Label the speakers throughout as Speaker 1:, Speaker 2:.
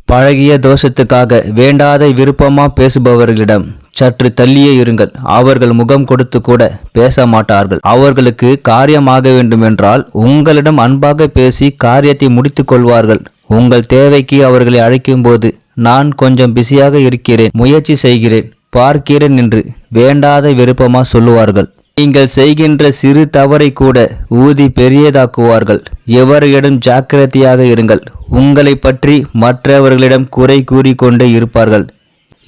Speaker 1: பழகிய தோஷத்துக்காக வேண்டாத விருப்பமா பேசுபவர்களிடம் சற்று தள்ளியே இருங்கள். அவர்கள் முகம் கொடுத்து கூட பேச மாட்டார்கள். அவர்களுக்கு காரியமாக வேண்டுமென்றால் உங்களிடம் அன்பாக பேசி காரியத்தை முடித்து கொள்வார்கள். உங்கள் தேவைக்கு அவர்களை அழைக்கும் போது நான் கொஞ்சம் பிஸியாக இருக்கிறேன், முயற்சி செய்கிறேன், பார்க்கிறேன் என்று வேண்டாத விருப்பமா சொல்லுவார்கள். நீங்கள் செய்கின்ற சிறு தவறை கூட ஊதி பெரியதாக்குவார்கள். எவரிடம் ஜாக்கிரதையாக இருங்கள். உங்களை பற்றி மற்றவர்களிடம் குறை கூறிக்கொண்டே இருப்பார்கள்.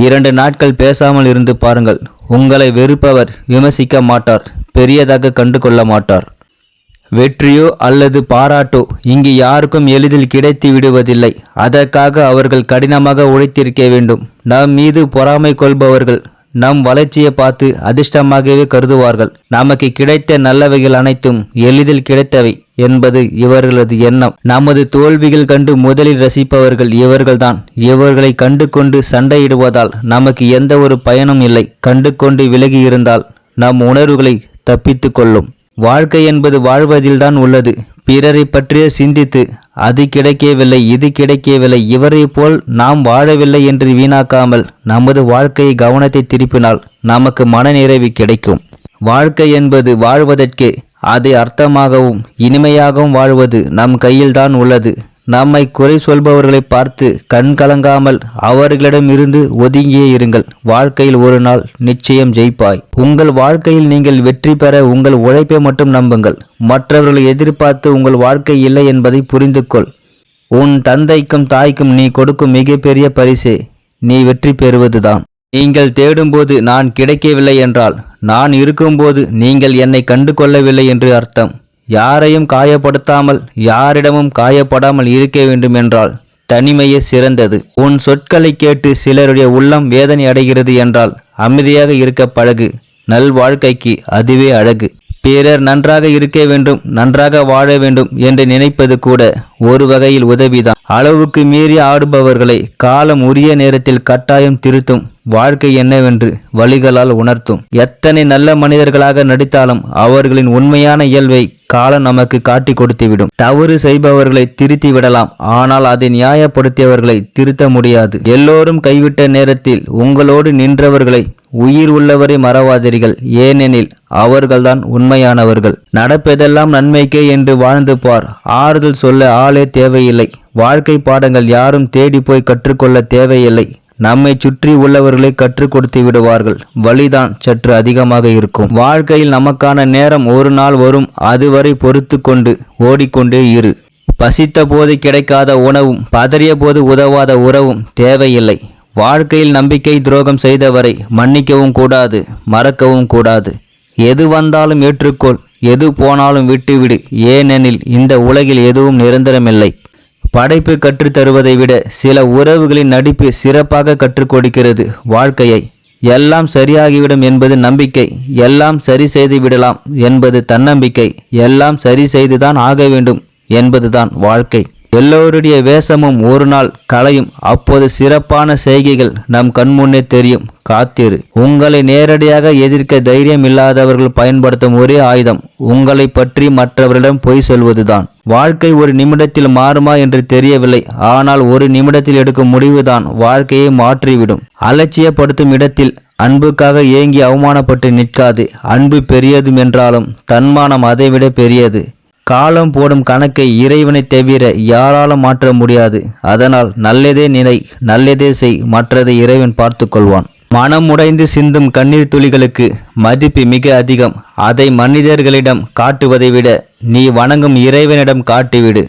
Speaker 1: 2 நாட்கள் பேசாமல் இருந்து பாருங்கள். உங்களை வெறுப்பவர் விமர்சிக்க மாட்டார், பெரியதாக கண்டு கொள்ள மாட்டார். வெற்றியோ அல்லது பாராட்டோ இங்கு யாருக்கும் எளிதில் கிடைத்து விடுவதில்லை. அதற்காக அவர்கள் கடினமாக உழைத்திருக்க வேண்டும். நம் மீது பொறாமை கொள்பவர்கள் நம் வளர்ச்சியை பார்த்து அதிர்ஷ்டமாகவே கருதுவார்கள். நமக்கு கிடைத்த நல்லவைகள் அனைத்தும் எளிதில் கிடைத்தவை என்பது இவர்களது எண்ணம். நமது தோல்விகள் கண்டு முதலில் ரசிப்பவர்கள் இவர்கள்தான். இவர்களை கண்டு கொண்டு சண்டையிடுவதால் நமக்கு எந்த ஒரு பயனும் இல்லை. கண்டு கொண்டு விலகி இருந்தால் நம் உணர்வுகளை தப்பித்து கொள்ளும். வாழ்க்கை என்பது வாழ்வதில்தான் உள்ளது. பிறரை பற்றிய சிந்தித்து அது கிடைக்கவில்லை, இது கிடைக்கவில்லை, இவரை போல் நாம் வாழவில்லை என்று வீணாக்காமல் நமது வாழ்க்கையை கவனத்தை திருப்பினால் நமக்கு மனநிறைவு கிடைக்கும். வாழ்க்கை என்பது வாழ்வதற்கே. அதை அர்த்தமாகவும் இனிமையாகவும் வாழ்வது நம் கையில்தான் உள்ளது. நம்மை குறை சொல்பவர்களை பார்த்து கண் கலங்காமல் அவர்களிடம் இருந்து ஒதுங்கியே இருங்கள். வாழ்க்கையில் ஒரு நாள் நிச்சயம் ஜெயிப்பாய். உங்கள் வாழ்க்கையில் நீங்கள் வெற்றி பெற உங்கள் உழைப்பை மட்டும் நம்புங்கள். மற்றவர்களை எதிர்பார்த்து உங்கள் வாழ்க்கை இல்லை என்பதை புரிந்து கொள். உன் தந்தைக்கும் தாய்க்கும் நீ கொடுக்கும் மிகப்பெரிய பரிசே நீ வெற்றி பெறுவதுதான். நீங்கள் தேடும்போது நான் கிடைக்கவில்லை என்றால் நான் இருக்கும்போது நீங்கள் என்னை கண்டு கொள்ளவில்லை என்று அர்த்தம். யாரையும் காயப்படுத்தாமல் யாரிடமும் காயப்படாமல் இருக்க வேண்டும் என்றால் தனிமையே சிறந்தது. உன் சொற்களை கேட்டு சிலருடைய உள்ளம் வேதனை அடைகிறது என்றால் அமைதியாக இருக்க பழகு. நல் வாழ்க்கைக்கு அதுவே அழகு. பிறர் நன்றாக இருக்க வேண்டும், நன்றாக வாழ வேண்டும் என்று நினைப்பது கூட ஒரு வகையில் உதவிதான். அளவுக்கு மீறி ஆடுபவர்களை காலம் உரிய நேரத்தில் கட்டாயம் திருத்தும். வாழ்க்கை என்னவென்று வழிகளால் உணர்த்தும். எத்தனை நல்ல மனிதர்களாக நடித்தாலும் அவர்களின் உண்மையான இயல்பை காலம் நமக்கு காட்டி கொடுத்துவிடும். தவறு செய்பவர்களை திருத்தி விடலாம், ஆனால் அதை நியாயப்படுத்தியவர்களை திருத்த முடியாது. எல்லோரும் கைவிட்ட நேரத்தில் உங்களோடு நின்றவர்களை உயிர் உள்ளவரை மறவாதீர்கள். ஏனெனில் அவர்கள்தான் உண்மையானவர்கள். நடப்பதெல்லாம் நன்மைக்கே என்று வாழ்ந்து பார். ஆறுதல் சொல்ல ஆளே தேவையில்லை. வாழ்க்கை பாடங்கள் யாரும் தேடி போய் கற்றுக்கொள்ள தேவையில்லை. நம்மை சுற்றி உள்ளவர்களை கற்றுக் கொடுத்து விடுவார்கள். வழிதான் சற்று அதிகமாக இருக்கும். வாழ்க்கையில் நமக்கான நேரம் ஒரு நாள் வரும். அதுவரை பொறுத்து கொண்டு ஓடிக்கொண்டே இரு. பசித்த போது கிடைக்காத உணவும் பதறிய போது உதவாத உறவும் தேவையில்லை. வாழ்க்கையில் நம்பிக்கை துரோகம் செய்தவரை மன்னிக்கவும் கூடாது, மறக்கவும் கூடாது. எது வந்தாலும் ஏற்றுக்கொள், எது போனாலும் விட்டுவிடு. ஏனெனில் இந்த உலகில் எதுவும் நிரந்தரமில்லை. படைப்பு கற்றுத் தருவதை விட சில உறவுகளின் நடிப்பு சிறப்பாக கற்றுக் கொடுக்கிறது வாழ்க்கையை. எல்லாம் சரியாகிவிடும் என்பது நம்பிக்கை, எல்லாம் சரி செய்து விடலாம் என்பது தன்னம்பிக்கை, எல்லாம் சரி செய்துதான் ஆக வேண்டும் என்பதுதான் வாழ்க்கை. எல்லோருடைய வேஷமும் ஒரு நாள் களையும். அப்போது சிறப்பான செய்கைகள் நம் கண்முன்னே தெரியும். காத்திரு. உங்களை நேரடியாக எதிர்க்க தைரியம் இல்லாதவர்கள் பயன்படுத்தும் ஒரே ஆயுதம் உங்களை பற்றி மற்றவரிடம் பொய் சொல்வதுதான். வாழ்க்கை ஒரு நிமிடத்தில் மாறுமா என்று தெரியவில்லை, ஆனால் ஒரு நிமிடத்தில் எடுக்கும் முடிவுதான் வாழ்க்கையை மாற்றிவிடும். அலட்சியப்படுத்தும் இடத்தில் அன்புக்காக ஏங்கி அவமானப்பட்டு நிற்காது. அன்பு பெரியதும் என்றாலும் தன்மானம் அதைவிட பெரியது. காலம் போடும் கணக்கை இறைவனை தவிர யாராலும் மாற்ற முடியாது. அதனால் நல்லதே நினை, நல்லதே செய், மற்றதை இறைவன் பார்த்து கொள்வான். மனம் உடைந்து சிந்தும் கண்ணீர் துளிகளுக்கு மதிப்பு மிக அதிகம். அதை மனிதர்களிடம் காட்டுவதை விட நீ வணங்கும் இறைவனிடம் காட்டிவிடு.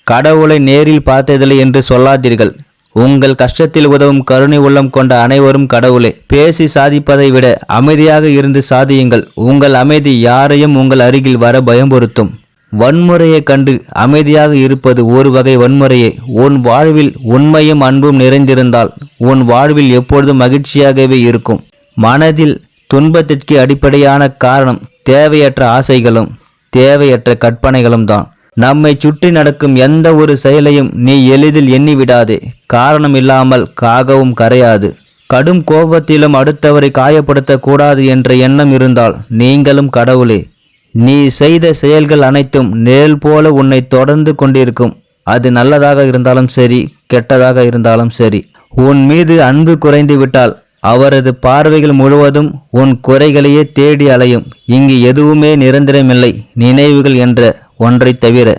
Speaker 1: கடவுளை நேரில் பார்த்ததில்லை என்று சொல்லாதீர்கள். உங்கள் கஷ்டத்தில் உதவும் கருணை உள்ளம் கொண்ட அனைவரும் கடவுளே. பேசி சாதிப்பதை விட அமைதியாக இருந்து சாதியுங்கள். உங்கள் அமைதி யாரையும் உங்கள் அருகில் வர பயம்பொருத்தும். வன்முறையை கண்டு அமைதியாக இருப்பது ஒரு வகை வன்முறையே. உன் வாழ்வில் உண்மையும் அன்பும் நிறைந்திருந்தால் உன் வாழ்வில் எப்பொழுதும் மகிழ்ச்சியாகவே இருக்கும். மனதில் துன்பத்திற்கு அடிப்படையான காரணம் தேவையற்ற ஆசைகளும் தேவையற்ற கற்பனைகளும் தான். நம்மை சுற்றி நடக்கும் எந்த ஒரு செயலையும் நீ எளிதில் எண்ணிவிடாதே. காரணம் இல்லாமல் காகவும் கரையாது. கடும் கோபத்திலும் அடுத்தவரை காயப்படுத்தக்கூடாது என்ற எண்ணம் இருந்தால் நீங்களும் கடவுளே. நீ செய்த செயல்கள் அனைத்தும் நிழல் போல உன்னை தொடர்ந்து கொண்டிருக்கும். அது நல்லதாக இருந்தாலும் சரி, கெட்டதாக இருந்தாலும் சரி. உன் மீது அன்பு குறைந்து விட்டால் அவரது பார்வைகள் முழுவதும் உன் குறைகளையே தேடி அலையும். இங்கு எதுவுமே நிரந்தரமில்லை, நினைவுகள் என்ற ஒன்றை தவிர.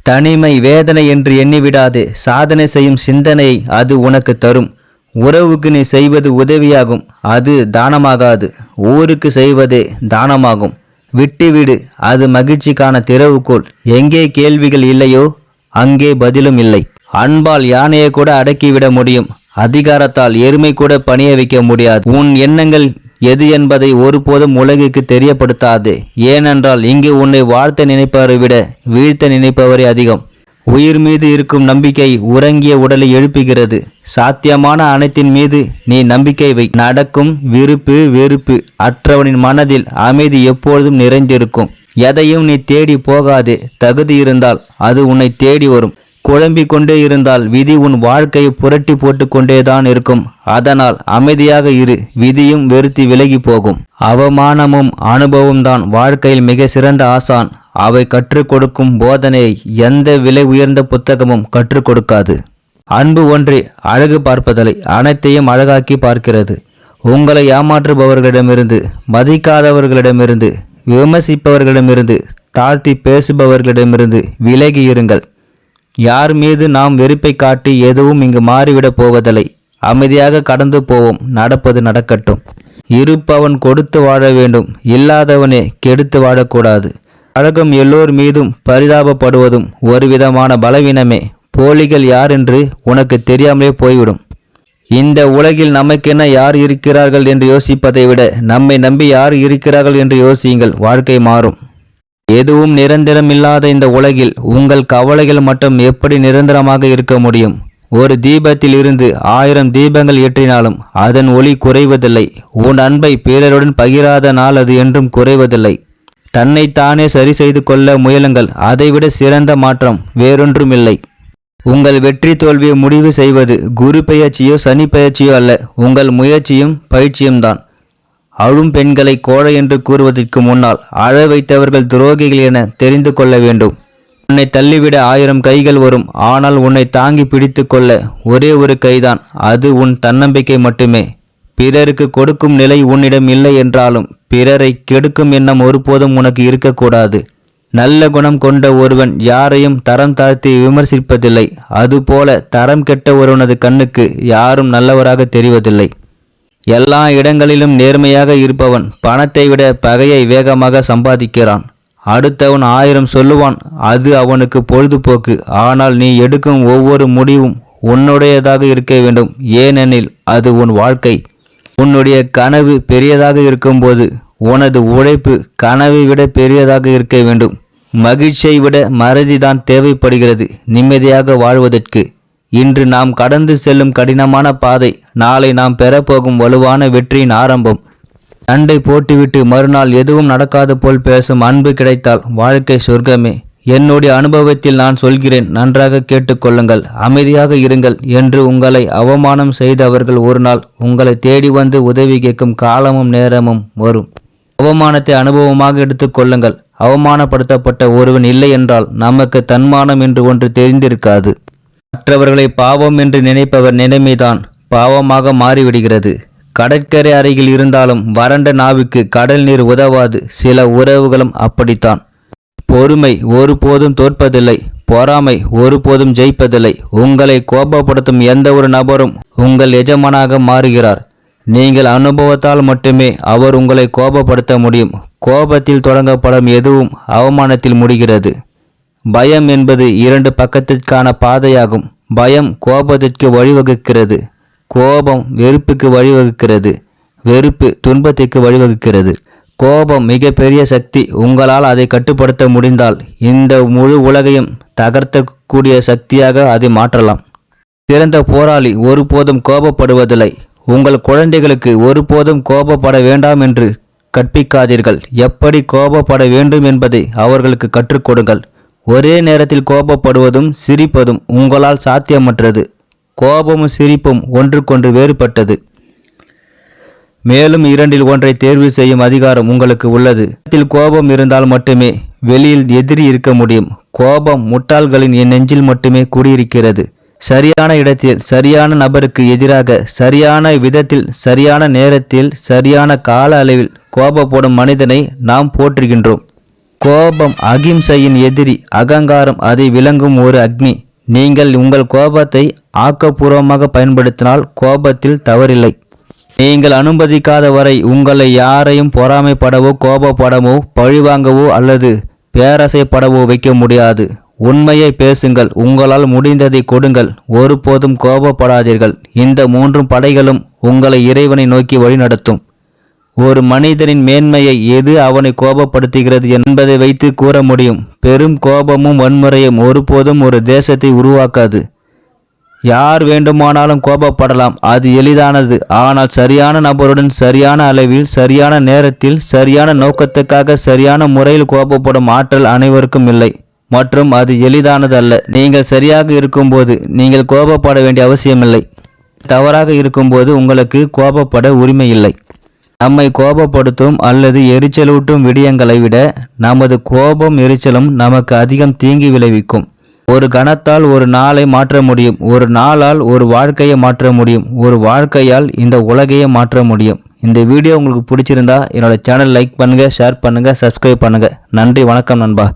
Speaker 1: தனிமை வேதனை என்று எண்ணிவிடாதே. சாதனை செய்யும் சிந்தனையை அது உனக்கு தரும். உறவுக்கு நீ செய்வது உதவியாகும், அது தானமாகாது. ஊருக்கு செய்வதே தானமாகும். விட்டுவிடு, அது மகிழ்ச்சிக்கான திறவுகோல். எங்கே கேள்விகள் இல்லையோ அங்கே பதிலும் இல்லை. அன்பால் யானையை கூட அடக்கிவிட முடியும், அதிகாரத்தால் எருமை கூட பணிய வைக்க முடியாது. உன் எண்ணங்கள் எது என்பதை ஒருபோதும் உலகிற்கு தெரியப்படுத்தாதே. ஏனென்றால் இங்கு உன்னை வாழ்த்த நினைப்பவரை விட வீழ்த்த நினைப்பவரே அதிகம். உயிர் மீது இருக்கும் நம்பிக்கை உறங்கிய உடலை எழுப்புகிறது. சாத்தியமான அனைத்தின் மீது நீ நம்பிக்கை வை. நடக்கும் விருப்பு வெறுப்பு அற்றவனின் மனதில் அமைதி எப்பொழுதும் நிறைந்திருக்கும். எதையும் நீ தேடி போகாதே. தகுதி இருந்தால் அது உன்னை தேடி வரும். குழம்பிக் கொண்டே இருந்தால் விதி உன் வாழ்க்கையை புரட்டி போட்டு கொண்டேதான் இருக்கும். அதனால் அமைதியாக இரு, விதியும் வெறுத்து விலகி போகும். அவமானமும் அனுபவம் தான் வாழ்க்கையில் மிக சிறந்த ஆசான். அவை கற்றுக் கொடுக்கும் போதனையை எந்த விலை உயர்ந்த புத்தகமும் கற்றுக் கொடுக்காது. அன்பு ஒன்றே அழகு பார்ப்பதில்லை, அனைத்தையும் அழகாக்கி பார்க்கிறது. உங்களை ஏமாற்றுபவர்களிடமிருந்து, மதிக்காதவர்களிடமிருந்து, விமர்சிப்பவர்களிடமிருந்து, தாழ்த்தி பேசுபவர்களிடமிருந்து விலகி இருங்கள். யார் மீது நாம் வெறுப்பை காட்டி எதுவும் இங்கு மாறிவிடப் போவதில்லை. அமைதியாக கடந்து போவோம். நடப்பது நடக்கட்டும். இருப்பவன் கொடுத்து வாழ வேண்டும், இல்லாதவனே கெடுத்து வாழக்கூடாது. அழகும் எல்லோர் மீதும் பரிதாபப்படுவதும் ஒரு விதமான பலவீனமே. போலிகள் யார் என்று உனக்கு தெரியாமலே போய்விடும். இந்த உலகில் நமக்கென யார் இருக்கிறார்கள் என்று யோசிப்பதை விட நம்மை நம்பி யார் இருக்கிறார்கள் என்று யோசியுங்கள். வாழ்க்கை மாறும். எதுவும் நிரந்தரமில்லாத இந்த உலகில் உங்கள் கவலைகள் மட்டும் எப்படி நிரந்தரமாக இருக்க முடியும்? ஒரு தீபத்தில் இருந்து 1000 தீபங்கள் ஏற்றினாலும் அதன் ஒளி குறைவதில்லை. உன் அன்பை பிறருடன் பகிராத நாள் அது என்றும் குறைவதில்லை. தன்னைத்தானே சரி செய்து கொள்ள முயலுங்கள். அதைவிட சிறந்த மாற்றம் வேறொன்றுமில்லை. உங்கள் வெற்றி தோல்வியை முடிவு செய்வது குரு பெயர்ச்சியோ சனி பெயர்ச்சியோ அல்ல, உங்கள் முயற்சியும் பயிற்சியும் தான். அழும் பெண்களை கோழை என்று கூறுவதற்கு முன்னால் அழ வைத்தவர்கள் துரோகிகள் என தெரிந்து கொள்ள வேண்டும். உன்னை தள்ளிவிட 1000 கைகள் வரும், ஆனால் உன்னை தாங்கி பிடித்து கொள்ள ஒரே ஒரு கைதான். அது உன் தன்னம்பிக்கை மட்டுமே. பிறருக்கு கொடுக்கும் நிலை உன்னிடம் இல்லை என்றாலும் பிறரை கெடுக்கும் எண்ணம் ஒருபோதும் உனக்கு இருக்கக்கூடாது. நல்ல குணம் கொண்ட ஒருவன் யாரையும் தரம் தாழ்த்தி விமர்சிப்பதில்லை. அதுபோல தரம் கெட்ட ஒருவனது கண்ணுக்கு யாரும் நல்லவராக தெரிவதில்லை. எல்லா இடங்களிலும் நேர்மையாக இருப்பவன் பணத்தை விட பகையை வேகமாக சம்பாதிக்கிறான். அடுத்தவன் 1000 சொல்லுவான், அது அவனுக்கு பொழுதுபோக்கு. ஆனால் நீ எடுக்கும் ஒவ்வொரு முடிவும் உன்னுடையதாக இருக்க வேண்டும், ஏனெனில் அது உன் வாழ்க்கை. உன்னுடைய கனவு பெரியதாக இருக்கும்போது உனது உழைப்பு கனவை விட பெரியதாக இருக்க வேண்டும். மகிழ்ச்சியை விட மறதிதான் தேவைப்படுகிறது நிம்மதியாக வாழ்வதற்கு. இன்று நாம் கடந்து செல்லும் கடினமான பாதை நாளை நாம் பெறப்போகும் வலுவான வெற்றியின் ஆரம்பம். சண்டை போட்டுவிட்டு மறுநாள் எதுவும் நடக்காது போல் பேசும் அன்பு கிடைத்தால் வாழ்க்கை சொர்க்கமே. என்னுடைய அனுபவத்தில் நான் சொல்கிறேன், நன்றாக கேட்டுக்கொள்ளுங்கள், அமைதியாக இருங்கள் என்று உங்களை அவமானம் செய்தவர்கள் ஒரு நாள் உங்களை தேடி வந்து உதவி கேட்கும் காலமும் நேரமும் வரும். அவமானத்தை அனுபவமாக எடுத்துக்கொள்ளுங்கள். அவமானப்படுத்தப்பட்ட ஒருவன் இல்லை என்றால் நமக்கு தன்மானம் என்று ஒன்று தெரிந்திருக்காது. மற்றவர்களை பாவம் என்று நினைப்பவர் நிலைமைதான் பாவமாக மாறிவிடுகிறது. கடற்கரை அருகில் இருந்தாலும் வறண்ட நாவுக்கு கடல் நீர் உதவாது. சில உறவுகளும் அப்படித்தான். பொறுமை ஒருபோதும் தோற்பதில்லை, பொறாமை ஒருபோதும் ஜெயிப்பதில்லை. உங்களை கோபப்படுத்தும் எந்த ஒரு நபரும் உங்கள் எஜமானாக மாறுகிறார். நீங்கள் அனுபவத்தால் மட்டுமே அவர் உங்களை கோபப்படுத்த முடியும். கோபத்தில் தொடங்கப்படும் எதுவும் அவமானத்தில் முடிகிறது. பயம் என்பது 2 பக்கத்திற்கான பாதையாகும். பயம் கோபத்திற்கு வழிவகுக்கிறது, கோபம் வெறுப்புக்கு வழிவகுக்கிறது, வெறுப்பு துன்பத்திற்கு வழிவகுக்கிறது. கோபம் மிகப்பெரிய சக்தி. உங்களால் அதை கட்டுப்படுத்த முடிந்தால் இந்த முழு உலகையும் தகர்த்தக்கூடிய சக்தியாக அதை மாற்றலாம். சிறந்த போராளி ஒருபோதும் கோபப்படுவதில்லை. உங்கள் குழந்தைகளுக்கு ஒருபோதும் கோபப்பட வேண்டாம் என்று கற்பிக்காதீர்கள். எப்படி கோபப்பட வேண்டும் என்பதை அவர்களுக்கு கற்றுக் கொடுங்கள். ஒரே நேரத்தில் கோபப்படுவதும் சிரிப்பதும் உங்களால் சாத்தியமற்றது. கோபமும் சிரிப்பும் ஒன்றுக்கொன்று வேறுபட்டது. மேலும் இரண்டில் ஒன்றை தேர்வு செய்யும் அதிகாரம் உங்களுக்கு உள்ளது. கோபம் இருந்தால் மட்டுமே வெளியில் எதிரி இருக்க முடியும். கோபம் முட்டாள்களின் என் நெஞ்சில் மட்டுமே குடியிருக்கிறது. சரியான இடத்தில் சரியான நபருக்கு எதிராக சரியான விதத்தில் சரியான நேரத்தில் சரியான கால அளவில் கோபப்படும் மனிதனை நாம் போற்றுகின்றோம். கோபம் அகிம்சையின் எதிரி. அகங்காரம் அதை விளங்கும் ஒரு அக்னி. நீங்கள் உங்கள் கோபத்தை ஆக்கப்பூர்வமாக பயன்படுத்தினால் கோபத்தில் தவறில்லை. நீங்கள் அனுமதிக்காத வரை உங்களை யாரையும் பொறாமைப்படவோ கோபப்படவோ பழிவாங்கவோ அல்லது பேராசைப்படவோ வைக்க முடியாது. உண்மையை பேசுங்கள். உங்களால் முடிந்ததை கொடுங்கள். ஒருபோதும் கோபப்படாதீர்கள். இந்த 3 படைகளும் உங்களை இறைவனை நோக்கி வழிநடத்தும். ஒரு மனிதனின் மேன்மையை எது அவனை கோபப்படுத்துகிறது என்பதை வைத்து கூற முடியும். பெரும் கோபமும் வன்முறையும் ஒருபோதும் ஒரு தேசத்தை உருவாக்காது. யார் வேண்டுமானாலும் கோபப்படலாம், அது எளிதானது. ஆனால் சரியான நபருடன் சரியான அளவில் சரியான நேரத்தில் சரியான நோக்கத்துக்காக சரியான முறையில் கோபப்படும் ஆற்றல் அனைவருக்கும் இல்லை மற்றும் அது எளிதானது அல்ல. நீங்கள் சரியாக இருக்கும்போது நீங்கள் கோபப்பட வேண்டிய அவசியமில்லை. தவறாக இருக்கும்போது உங்களுக்கு கோபப்பட உரிமை இல்லை. நம்மை கோபப்படுத்தும் அல்லது எரிச்சலூட்டும் விடயங்களை விட நமது கோபம் எரிச்சலும் நமக்கு அதிகம் தீங்கி விளைவிக்கும். ஒரு கணத்தால் ஒரு நாளை மாற்ற முடியும். ஒரு நாளால் ஒரு வாழ்க்கையை மாற்ற முடியும். ஒரு வாழ்க்கையால் இந்த உலகையே மாற்ற முடியும். இந்த வீடியோ உங்களுக்கு பிடிச்சிருந்தா என்னோட சேனல் லைக் பண்ணுங்கள், ஷேர் பண்ணுங்கள், சப்ஸ்கிரைப் பண்ணுங்கள். நன்றி, வணக்கம் நண்பா.